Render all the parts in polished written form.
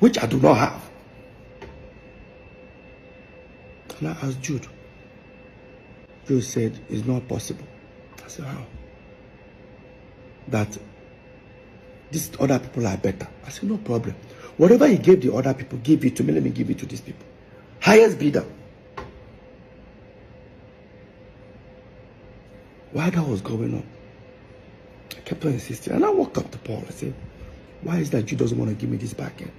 which I do not have. And I asked Jude. Jude said, it's not possible. I said, how? That these other people are better. I said, no problem. Whatever he gave the other people, give it to me. Let me give it to these people. Highest bidder. While that was going on, I kept on insisting. And I walked up to Paul. I said, why is that Jude doesn't want to give me this back end?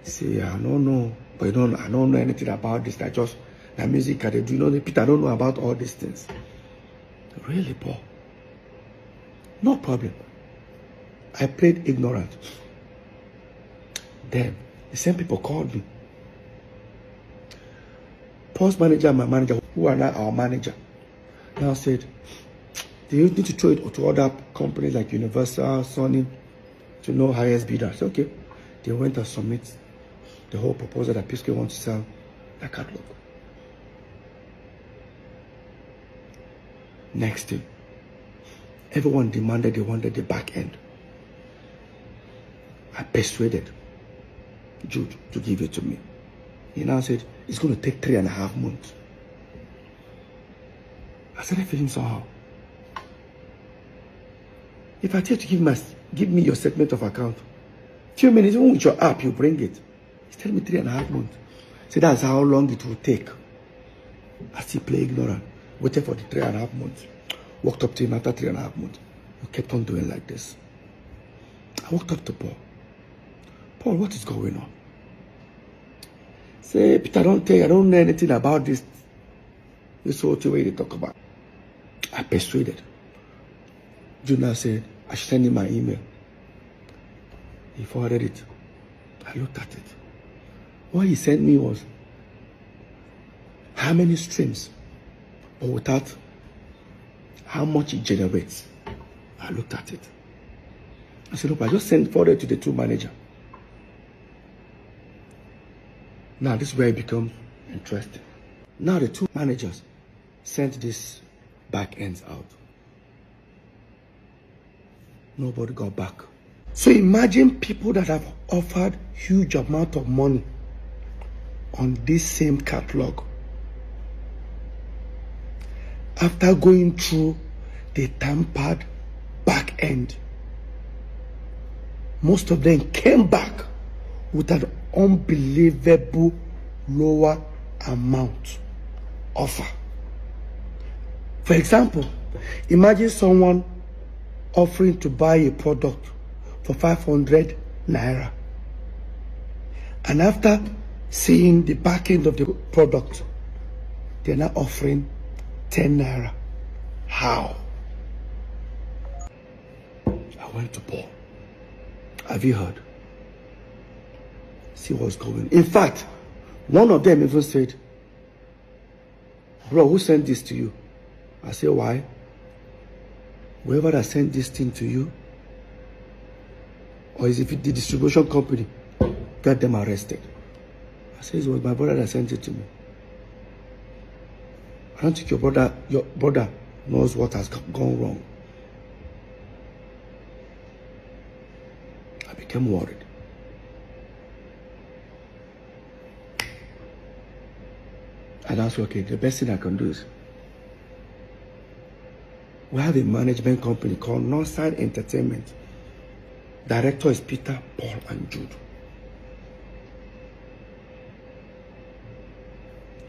He said, I don't know. But I don't know anything about this. That just the music that they do. You know, Peter, I don't know about all these things. Really, Paul? No problem. I played ignorant. Then the same people called me. Paul's manager and my manager, who are now our manager, now said, they need to throw it to other companies like Universal, Sony, to know highest bidder. I said, okay. They went and submit the whole proposal that P-Square wants to sell their catalog. Next thing, everyone demanded they wanted the back end. I persuaded Jude to give it to me. He now said, it's going to take 3.5 months. I started feeling somehow. If I tell you to give me your statement of account, few minutes, even with your app, you bring it. He's telling me 3.5 months. So that's how long it will take. I still play ignorant. Waited for the 3.5 months. Walked up to him after 3.5 months. He kept on doing like this. I walked up to Paul. Paul, what is going on? Say, Peter, I don't know anything about this whole thing where they talk about. I persuaded. Jonah said, I should send him my email. He forwarded it. I looked at it. What he sent me was how many streams, but without how much it generates. I looked at it. I said, look, I just forwarded to the two manager. Now this is where it becomes interesting. Now the two managers sent this back ends out. Nobody got back. So imagine people that have offered huge amount of money on this same catalog. After going through the tampered back end, most of them came back with an unbelievable lower amount offer. For example, imagine someone offering to buy a product for 500 naira. And after seeing the back end of the product, they're now offering 10 naira. How? I went to Paul. Have you heard? See what's going on. In fact, one of them even said, bro, who sent this to you? I said, why? Whoever that sent this thing to you, or is it the distribution company, get them arrested. I said, it was my brother that sent it to me. I don't think your brother knows what has gone wrong. I became worried. And I said, okay, the best thing I can do is, we have a management company called Northside Entertainment. Director is Peter, Paul, and Jude.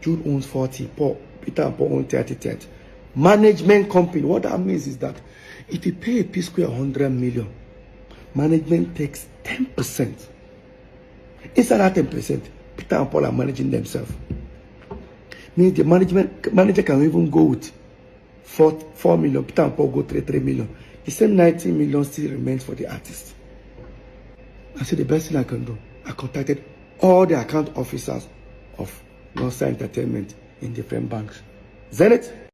Jude owns 40, Peter and Paul own 30. Management company, what that means is that if you pay a P-Square 100 million, management takes 10%. Inside that 10%, Peter and Paul are managing themselves. Means the manager can even go with 4 million, Peter and Paul go 3 million. The same 19 million still remains for the artist. I said, the best thing I can do, I contacted all the account officers of Northside Entertainment in different banks. Zenith,